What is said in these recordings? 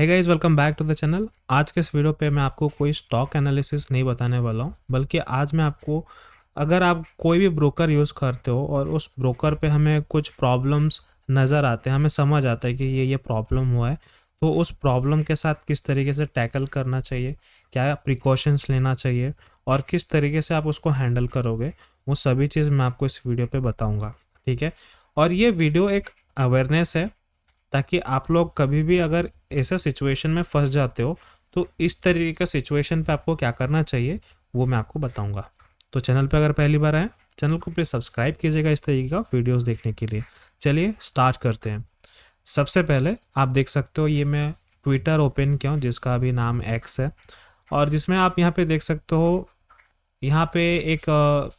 Hey guys, welcome back to the channel. आज के इस वीडियो पे मैं आपको कोई स्टॉक एनालिसिस नहीं बताने वाला हूँ, बल्कि आज मैं आपको, अगर आप कोई भी ब्रोकर यूज़ करते हो और उस ब्रोकर पे हमें कुछ प्रॉब्लम्स नज़र आते हैं, हमें समझ आता है कि ये प्रॉब्लम हुआ है, तो उस प्रॉब्लम के साथ किस तरीके से टैकल करना चाहिए, क्या प्रिकॉशंस लेना चाहिए और किस तरीके से आप उसको हैंडल करोगे, वो सभी चीज़ मैं आपको इस वीडियो पे बताऊँगा। ठीक है। और ये वीडियो एक अवेयरनेस है, ताकि आप लोग कभी भी अगर ऐसा सिचुएशन में फंस जाते हो तो इस तरीके का सिचुएशन पे आपको क्या करना चाहिए वो मैं आपको बताऊंगा। तो चैनल पे अगर पहली बार आए, चैनल को प्लीज़ सब्सक्राइब कीजिएगा इस तरीके का वीडियोस देखने के लिए। चलिए स्टार्ट करते हैं। सबसे पहले आप देख सकते हो, ये मैं ट्विटर ओपन किया हूँ जिसका अभी नाम एक्स है, और जिसमें आप यहाँ पे देख सकते हो, यहाँ पे एक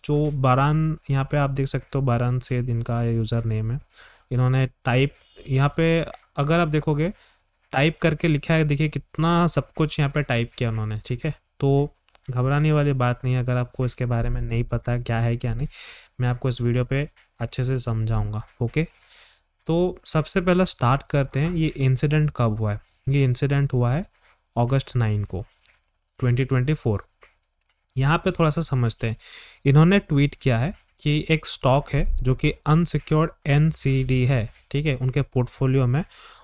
जो बारान, यहाँ पे आप देख सकते हो बारान से इनका यूज़र नेम है। इन्होंने टाइप यहाँ पे, अगर आप देखोगे टाइप करके लिखा है, देखिए कितना सब कुछ यहाँ पे टाइप किया उन्होंने। ठीक है, तो घबराने वाली बात नहीं है। अगर आपको इसके बारे में नहीं पता क्या है क्या नहीं, मैं आपको इस वीडियो पे अच्छे से समझाऊंगा। ओके, तो सबसे पहले स्टार्ट करते हैं, ये इंसिडेंट कब हुआ है। ये इंसिडेंट हुआ है अगस्त 9 को 2024। यहाँ पे थोड़ा सा समझते हैं। इन्होंने ट्वीट किया है कि एक स्टॉक है जो कि अनसिक्योर्ड NCD है, ठीक है, उनके पोर्टफोलियो में,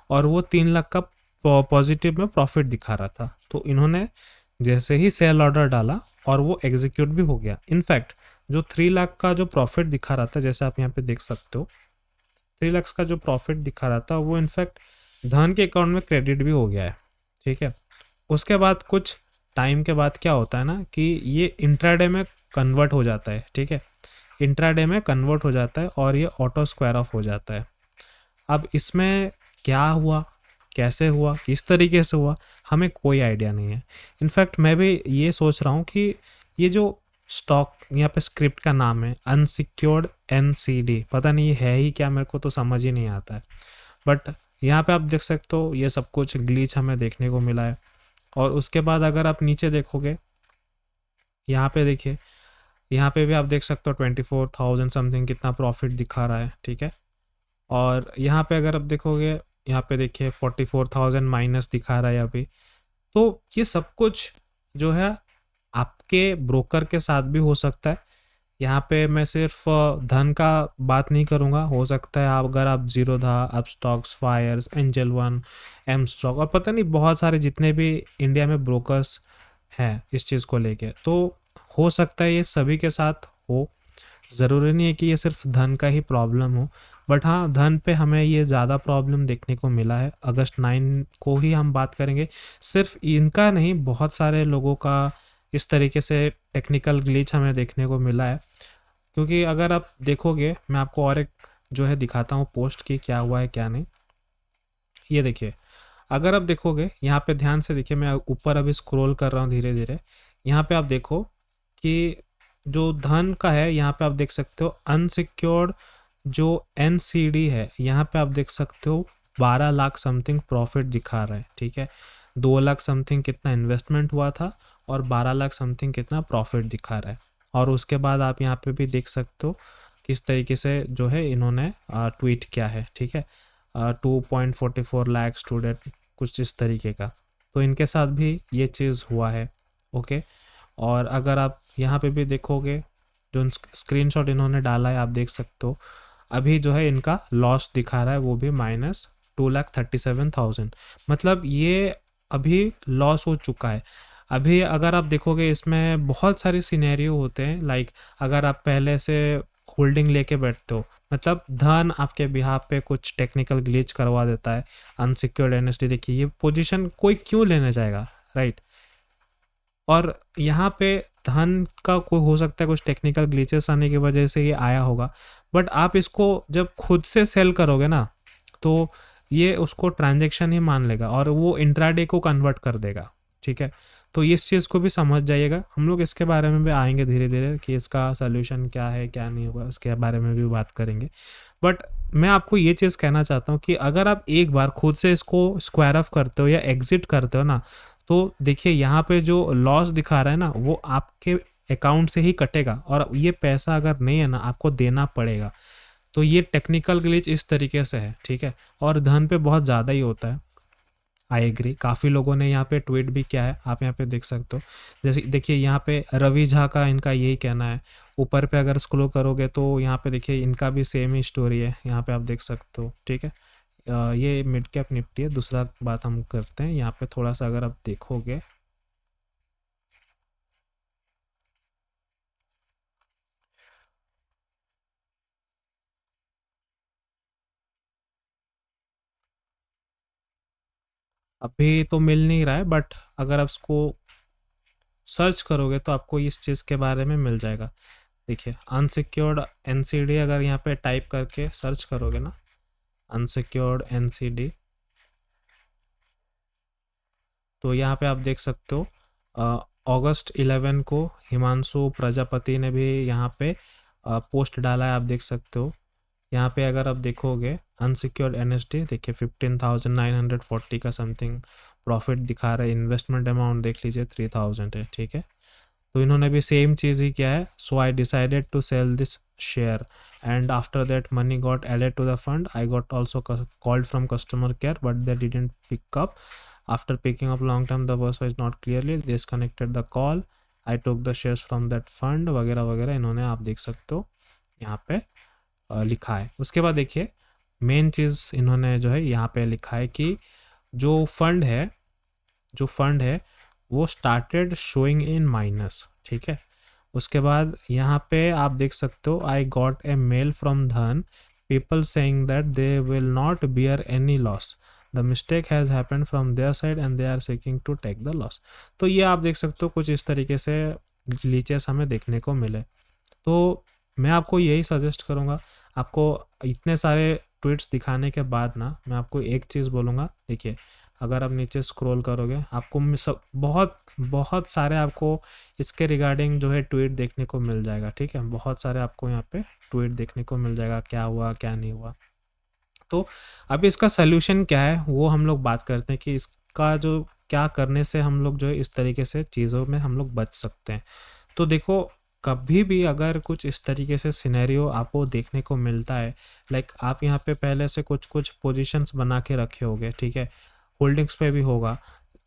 और वो 3 लाख का पॉजिटिव में प्रॉफिट दिखा रहा था। तो इन्होंने जैसे ही सेल ऑर्डर डाला और वो एग्जीक्यूट भी हो गया। इनफैक्ट जो 3 लाख का जो प्रॉफिट दिखा रहा था, जैसे आप यहाँ पे देख सकते हो, 3 लाख का जो प्रॉफिट दिखा रहा था वो इनफैक्ट धन के अकाउंट में क्रेडिट भी हो गया है। ठीक है, उसके बाद कुछ टाइम के बाद क्या होता है ना कि ये इंट्राडे में कन्वर्ट हो जाता है। ठीक है, इंट्राडे में कन्वर्ट हो जाता है और ये ऑटो स्क्वायर ऑफ हो जाता है। अब इसमें क्या हुआ, कैसे हुआ, किस तरीके से हुआ, हमें कोई आइडिया नहीं है। इनफैक्ट मैं भी ये सोच रहा हूँ कि ये जो स्टॉक, यहाँ पे स्क्रिप्ट का नाम है अनसिक्योर्ड NCD, पता नहीं ये है ही क्या, मेरे को तो समझ ही नहीं आता है। बट यहाँ पे आप देख सकते हो ये सब कुछ ग्लिच हमें देखने को मिला है। और उसके बाद अगर आप नीचे देखोगे, यहाँ पे देखिए, यहाँ पे भी आप देख सकते हो 24,000 समथिंग कितना प्रॉफिट दिखा रहा है। ठीक है, और यहाँ पे अगर आप देखोगे, यहाँ पे देखिए 44,000 माइनस दिखा रहा है अभी। तो ये सब कुछ जो है आपके ब्रोकर के साथ भी हो सकता है। यहाँ पे मैं सिर्फ धन का बात नहीं करूँगा, हो सकता है आप, अगर आप Zerodha, Upstox, Fyers, Angel One, M stock और पता नहीं बहुत सारे जितने भी इंडिया में ब्रोकर्स हैं इस चीज़ को लेके, तो हो सकता है ये सभी के साथ हो। ज़रूरी नहीं है कि ये सिर्फ धन का ही प्रॉब्लम हो, बट हाँ, धन पे हमें ये ज़्यादा प्रॉब्लम देखने को मिला है। अगस्त 9 को ही हम बात करेंगे, सिर्फ इनका नहीं, बहुत सारे लोगों का इस तरीके से टेक्निकल ग्लिच हमें देखने को मिला है। क्योंकि अगर आप देखोगे, मैं आपको और एक जो है दिखाता हूँ पोस्ट की क्या हुआ है क्या नहीं। ये देखिए, अगर आप देखोगे यहाँ पे ध्यान से देखिए, मैं ऊपर अभी स्क्रॉल कर रहा हूँ धीरे धीरे। यहाँ पे आप देखो कि जो धन का है, यहाँ पे आप देख सकते हो अनसिक्योर्ड जो NCD है, यहाँ पे आप देख सकते हो 12 लाख समथिंग प्रॉफिट दिखा रहा है। ठीक है, 2 लाख समथिंग कितना इन्वेस्टमेंट हुआ था और 12 लाख समथिंग कितना प्रॉफिट दिखा रहा है। और उसके बाद आप यहाँ पे भी देख सकते हो किस तरीके से जो है इन्होंने ट्वीट किया है। ठीक है, 2.44 लाख स्टूडेंट, कुछ इस तरीके का। तो इनके साथ भी ये चीज़ हुआ है। ओके, और अगर आप यहाँ पे भी देखोगे, जो स्क्रीनशॉट इन्होंने डाला है आप देख सकते हो, अभी जो है इनका लॉस दिखा रहा है वो भी -2,37,000। मतलब ये अभी लॉस हो चुका है। अभी अगर आप देखोगे इसमें बहुत सारी सिनेरियो होते हैं, लाइक अगर आप पहले से होल्डिंग लेके बैठते हो, मतलब धन आपके बिहाफ पे कुछ टेक्निकल ग्लिच करवा देता है, अनसिक्योर्ड NSD, देखिए ये पोजीशन कोई क्यों लेने जाएगा, राइट। और यहाँ पे धन का कोई हो सकता है कुछ टेक्निकल ग्लिचेस आने की वजह से ये आया होगा, बट आप इसको जब खुद से सेल करोगे ना, तो ये उसको ट्रांजैक्शन ही मान लेगा और वो इंट्राडे को कन्वर्ट कर देगा। ठीक है, तो इस चीज़ को भी समझ जाइएगा। हम लोग इसके बारे में भी आएंगे धीरे धीरे कि इसका सोल्यूशन क्या है क्या नहीं होगा, उसके बारे में भी बात करेंगे। बट मैं आपको ये चीज़ कहना चाहता हूँ कि अगर आप एक बार खुद से इसको स्क्वायर ऑफ करते हो या एग्जिट करते हो ना, तो देखिए यहाँ पे जो लॉस दिखा रहा है ना, वो आपके अकाउंट से ही कटेगा और ये पैसा अगर नहीं है ना, आपको देना पड़ेगा। तो ये टेक्निकल ग्लिच इस तरीके से है। ठीक है, और धन पे बहुत ज़्यादा ही होता है। I agree. काफ़ी लोगों ने यहाँ पे ट्वीट भी किया है, आप यहाँ पे देख सकते हो। जैसे देखिए यहाँ पे रवि झा का इनका यही कहना है। ऊपर पे अगर स्क्रॉल करोगे तो यहाँ पे देखिए इनका भी सेम ही स्टोरी है, यहाँ पे आप देख सकते हो, ठीक है। ये मिड कैप निफ्टी है। दूसरा बात हम करते हैं यहाँ पे थोड़ा सा, अगर आप देखोगे अभी तो मिल नहीं रहा है, बट अगर आप इसको सर्च करोगे तो आपको इस चीज़ के बारे में मिल जाएगा। देखिए अनसिक्योर्ड एनसीडी, अगर यहाँ पे टाइप करके सर्च करोगे ना, अनसिक्योर्ड एनसीडी, तो यहाँ पे आप देख सकते हो अगस्त 11 को हिमांशु प्रजापति ने भी यहाँ पे पोस्ट डाला है, आप देख सकते हो। यहाँ पे अगर आप देखोगे अनसिक्योर्ड एनएसडी, देखिए 15,940 का समथिंग प्रॉफिट दिखा रहा है। इन्वेस्टमेंट अमाउंट देख लीजिए 3,000 है, ठीक है। तो इन्होंने भी सेम चीज़ ही किया है। So I decided to sell this share and after that money got added to the fund. I got also called from customer care but they didn't pick up. After picking up long term the worse was not clearly disconnected the call. I took the shares from that fund, वगैरह वगैरह इन्होंने, आप देख सकते हो यहाँ पे लिखा है। उसके बाद देखिए मेन चीज़ इन्होंने जो है यहाँ पे लिखा है कि जो फंड है, जो फंड है वो स्टार्टेड शोइंग इन माइनस, ठीक है। उसके बाद यहाँ पे आप देख सकते हो I got a mail from Dhan people saying that they will not bear any loss, the mistake has happened from their side and they are seeking to take the loss. तो ये आप देख सकते हो कुछ इस तरीके से ग्लिचेस हमें देखने को मिले। तो मैं आपको यही सजेस्ट करूँगा, आपको इतने सारे ट्वीट्स दिखाने के बाद ना मैं आपको एक चीज़ बोलूँगा। देखिए अगर आप नीचे स्क्रॉल करोगे आपको सब बहुत बहुत सारे आपको इसके रिगार्डिंग जो है ट्वीट देखने को मिल जाएगा, ठीक है। बहुत सारे आपको यहाँ पे ट्वीट देखने को मिल जाएगा, क्या हुआ क्या नहीं हुआ। तो अब इसका सल्यूशन क्या है वो हम लोग बात करते हैं कि इसका जो क्या करने से हम लोग जो है इस तरीके से चीज़ों में हम लोग बच सकते हैं। तो देखो कभी भी अगर कुछ इस तरीके से सिनेरियो आपको देखने को मिलता है, लाइक आप यहाँ पे पहले से कुछ कुछ पोजीशंस बना के रखे होगे, ठीक है, होल्डिंग्स पे भी होगा।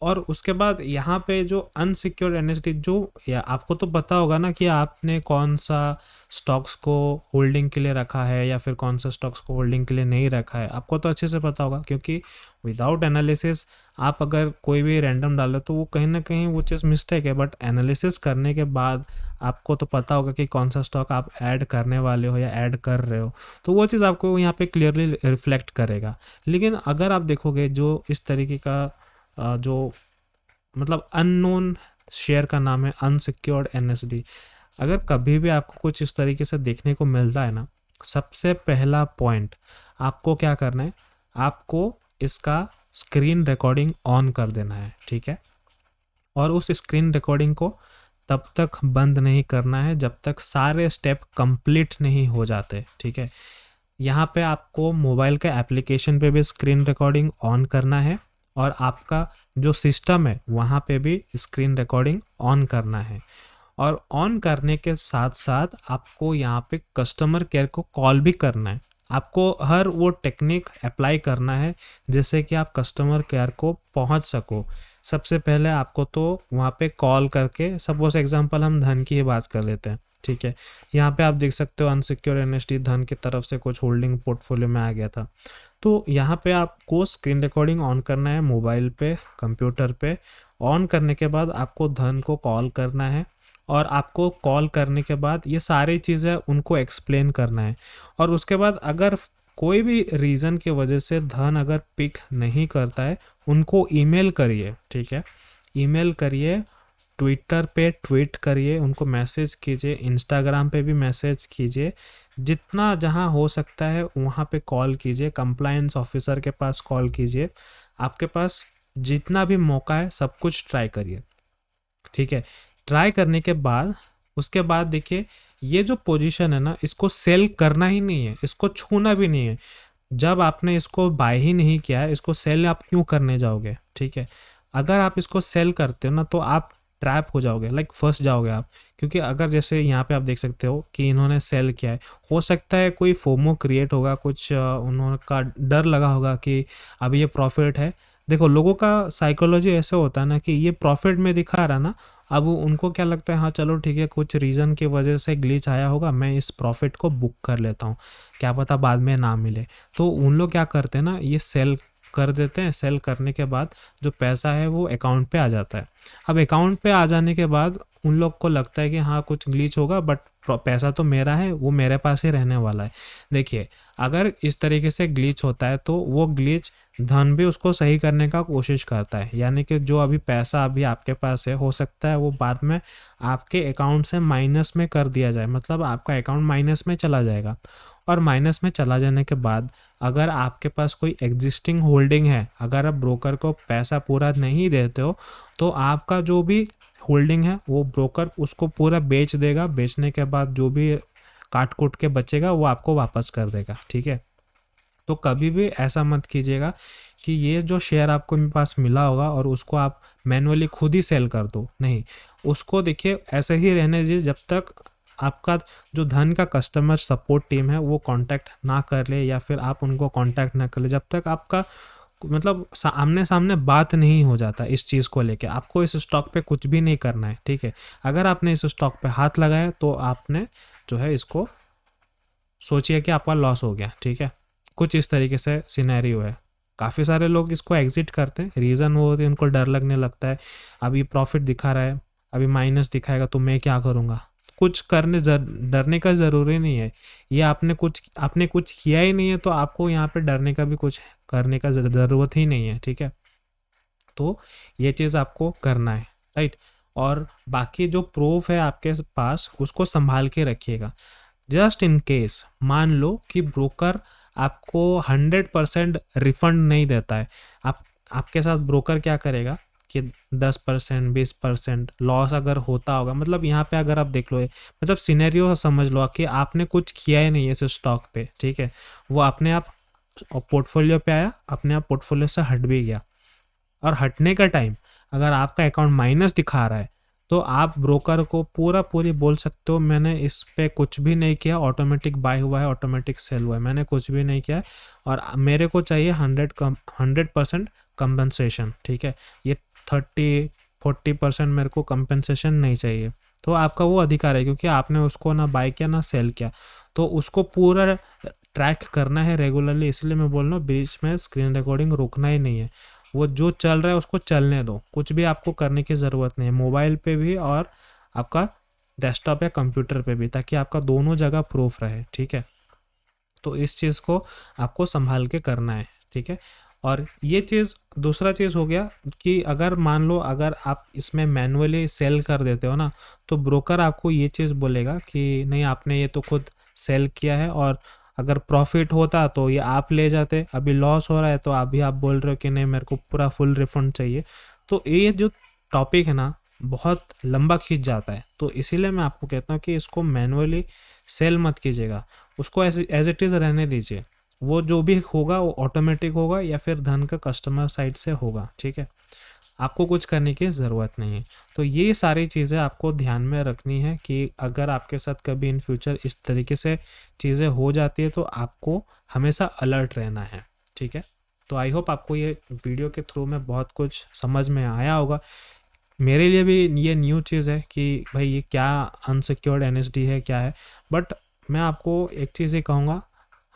और उसके बाद यहाँ पे जो अनसिक्योर्ड एनएसडी, जो या आपको तो पता होगा ना कि आपने कौन सा स्टॉक्स को होल्डिंग के लिए रखा है या फिर कौन सा स्टॉक्स को होल्डिंग के लिए नहीं रखा है, आपको तो अच्छे से पता होगा। क्योंकि विदाउट एनालिसिस आप अगर कोई भी रैंडम डालो तो वो कहीं ना कहीं वो चीज़ मिस्टेक है, बट एनालिसिस करने के बाद आपको तो पता होगा कि कौन सा स्टॉक आप ऐड करने वाले हो या ऐड कर रहे हो, तो वो चीज़ आपको यहाँ पे क्लियरली रिफ्लेक्ट करेगा। लेकिन अगर आप देखोगे जो इस तरीके का जो मतलब अननोन शेयर का नाम है अनसिक्योर्ड एनएसडी, अगर कभी भी आपको कुछ इस तरीके से देखने को मिलता है ना, सबसे पहला पॉइंट आपको क्या करना है, आपको इसका स्क्रीन रिकॉर्डिंग ऑन कर देना है, ठीक है। और उस स्क्रीन रिकॉर्डिंग को तब तक बंद नहीं करना है जब तक सारे स्टेप कंप्लीट नहीं हो जाते, ठीक है। यहाँ पे आपको मोबाइल के एप्लीकेशन पे भी स्क्रीन रिकॉर्डिंग ऑन करना है और आपका जो सिस्टम है वहाँ पे भी स्क्रीन रिकॉर्डिंग ऑन करना है। और ऑन करने के साथ साथ आपको यहाँ पे कस्टमर केयर को कॉल भी करना है। आपको हर वो टेक्निक अप्लाई करना है जिससे कि आप कस्टमर केयर को पहुँच सको। सबसे पहले आपको तो वहाँ पे कॉल करके, सपोज एग्जांपल हम धन की ही बात कर लेते हैं, ठीक है। यहाँ पे आप देख सकते हो अनसिक्योर एनएसडी धन की तरफ से कुछ होल्डिंग पोर्टफोलियो में आ गया था। तो यहाँ पे आपको स्क्रीन रिकॉर्डिंग ऑन करना है मोबाइल पे, कंप्यूटर पे। ऑन करने के बाद आपको धन को कॉल करना है और आपको कॉल करने के बाद ये सारी चीज़ें उनको एक्सप्लेन करना है। और उसके बाद अगर कोई भी रीज़न की वजह से धन अगर पिक नहीं करता है, उनको ईमेल करिए, ठीक है। ईमेल करिए, ट्विटर पे ट्वीट करिए, उनको मैसेज कीजिए, इंस्टाग्राम पे भी मैसेज कीजिए, जितना जहाँ हो सकता है वहाँ पे कॉल कीजिए, कंप्लायंस ऑफिसर के पास कॉल कीजिए। आपके पास जितना भी मौका है सब कुछ ट्राई करिए, ठीक है। ट्राई करने के बाद उसके बाद देखिए ये जो पोजीशन है ना, इसको सेल करना ही नहीं है, इसको छूना भी नहीं है। जब आपने इसको बाय ही नहीं किया है, इसको सेल आप क्यों करने जाओगे, ठीक है। अगर आप इसको सेल करते हो ना तो आप ट्रैप हो जाओगे, लाइक फंस जाओगे आप। क्योंकि अगर जैसे यहाँ पे आप देख सकते हो कि इन्होंने सेल किया है, हो सकता है कोई फोमो क्रिएट होगा, कुछ उन्होंने का डर लगा होगा कि अभी ये प्रॉफिट है, देखो लोगों का साइकोलॉजी ऐसे होता है ना कि ये प्रॉफिट में दिखा रहा ना, अब उनको क्या लगता है, हाँ चलो ठीक है, कुछ रीज़न की वजह से ग्लिच आया होगा, मैं इस प्रॉफिट को बुक कर लेता हूँ, क्या पता बाद में ना मिले। तो उन लोग क्या करते हैं ना, ये सेल कर देते हैं। सेल करने के बाद जो पैसा है वो अकाउंट पे आ जाता है। अब अकाउंट पे आ जाने के बाद उन लोग को लगता है कि हाँ कुछ ग्लिच होगा, बट पैसा तो मेरा है, वो मेरे पास ही रहने वाला है। देखिए, अगर इस तरीके से ग्लिच होता है तो वो ग्लिच धन भी उसको सही करने का कोशिश करता है, यानी कि जो अभी पैसा अभी आपके पास है, हो सकता है वो बाद में आपके अकाउंट से माइनस में कर दिया जाए, मतलब आपका अकाउंट माइनस में चला जाएगा। और माइनस में चला जाने के बाद अगर आपके पास कोई एग्जिस्टिंग होल्डिंग है, अगर आप ब्रोकर को पैसा पूरा नहीं देते हो, तो आपका जो भी होल्डिंग है वो ब्रोकर उसको पूरा बेच देगा। बेचने के बाद जो भी काट कूट के बचेगा वो आपको वापस कर देगा, ठीक है। तो कभी भी ऐसा मत कीजिएगा कि ये जो शेयर आपको मेरे पास मिला होगा और उसको आप मैन्युअली खुद ही सेल कर दो, नहीं। उसको देखिए ऐसे ही रहने दीजिए जब तक आपका जो धन का कस्टमर सपोर्ट टीम है वो कांटेक्ट ना कर ले, या फिर आप उनको कांटेक्ट ना कर ले, जब तक आपका मतलब आमने सामने बात नहीं हो जाता इस चीज़ को लेके। आपको इस स्टॉक पे कुछ भी नहीं करना है, ठीक है। अगर आपने इस स्टॉक पे हाथ लगाया तो आपने जो है इसको सोचिए कि आपका लॉस हो गया, ठीक है। कुछ इस तरीके से सिनेरियो है। काफ़ी सारे लोग इसको एग्जिट करते हैं, रीज़न वो होती है उनको डर लगने लगता है, अभी प्रॉफिट दिखा रहा है, अभी माइनस दिखाएगा तो मैं क्या करूँगा। कुछ डरने का ज़रूरी नहीं है। ये आपने कुछ किया ही नहीं है, तो आपको यहाँ पे डरने का भी कुछ करने का ज़रूरत ही नहीं है, ठीक है। तो ये चीज़ आपको करना है, राइट। और बाकी जो प्रूफ है आपके पास उसको संभाल के रखिएगा। जस्ट इन केस मान लो कि ब्रोकर आपको 100% रिफंड नहीं देता है, आपके साथ ब्रोकर क्या करेगा कि 10% 20% लॉस अगर होता होगा, मतलब यहाँ पे अगर आप देख लो, मतलब सिनेरियो समझ लो कि आपने कुछ किया ही नहीं है इस स्टॉक पे, ठीक है। वो अपने आप पोर्टफोलियो पे आया, अपने आप पोर्टफोलियो से हट भी गया, और हटने का टाइम अगर आपका अकाउंट माइनस दिखा रहा है तो आप ब्रोकर को पूरी बोल सकते हो, मैंने इस पे कुछ भी नहीं किया, ऑटोमेटिक बाय हुआ है, ऑटोमेटिक सेल हुआ है, मैंने कुछ भी नहीं किया है, और मेरे को चाहिए 100% कंपनसेशन, ठीक है। ये 30-40% मेरे को कंपनसेशन नहीं चाहिए। तो आपका वो अधिकार है, क्योंकि आपने उसको ना बाय किया ना सेल किया, तो उसको पूरा ट्रैक करना है रेगुलरली। इसलिए मैं बोल रहा हूँ बीच में स्क्रीन रिकॉर्डिंग रोकना ही नहीं है, वो जो चल रहा है उसको चलने दो, कुछ भी आपको करने की ज़रूरत नहीं है, मोबाइल पे भी और आपका डेस्कटॉप या कंप्यूटर पे भी, ताकि आपका दोनों जगह प्रूफ रहे, ठीक है। तो इस चीज़ को आपको संभाल के करना है, ठीक है। और ये चीज़ दूसरा चीज़ हो गया कि अगर मान लो अगर आप इसमें मैनुअली सेल कर देते हो ना, तो ब्रोकर आपको ये चीज़ बोलेगा कि नहीं आपने ये तो खुद सेल किया है, और अगर प्रॉफिट होता तो ये आप ले जाते, अभी लॉस हो रहा है तो अभी आप बोल रहे हो कि नहीं मेरे को पूरा फुल रिफंड चाहिए। तो ये जो टॉपिक है ना बहुत लंबा खींच जाता है, तो इसीलिए मैं आपको कहता हूँ कि इसको मैनुअली सेल मत कीजिएगा, उसको एज इट इज़ रहने दीजिए। वो जो भी होगा वो ऑटोमेटिक होगा या फिर धन का कस्टमर साइड से होगा, ठीक है। आपको कुछ करने की ज़रूरत नहीं है। तो ये सारी चीज़ें आपको ध्यान में रखनी है कि अगर आपके साथ कभी इन फ्यूचर इस तरीके से चीज़ें हो जाती है तो आपको हमेशा अलर्ट रहना है, ठीक है। तो आई होप आपको ये वीडियो के थ्रू में बहुत कुछ समझ में आया होगा। मेरे लिए भी ये न्यू चीज़ है कि भाई ये क्या अनसिक्योर्ड एनएसडी है, क्या है। बट मैं आपको एक चीज़ ही कहूँगा,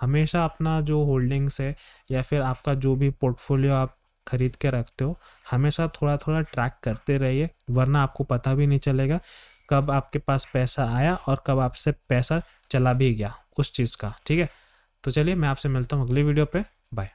हमेशा अपना जो होल्डिंग्स है या फिर आपका जो भी पोर्टफोलियो आप खरीद के रखते हो, हमेशा थोड़ा थोड़ा ट्रैक करते रहिए, वरना आपको पता भी नहीं चलेगा कब आपके पास पैसा आया और कब आपसे पैसा चला भी गया उस चीज़ का, ठीक है। तो चलिए मैं आपसे मिलता हूँ अगली वीडियो पे, बाय।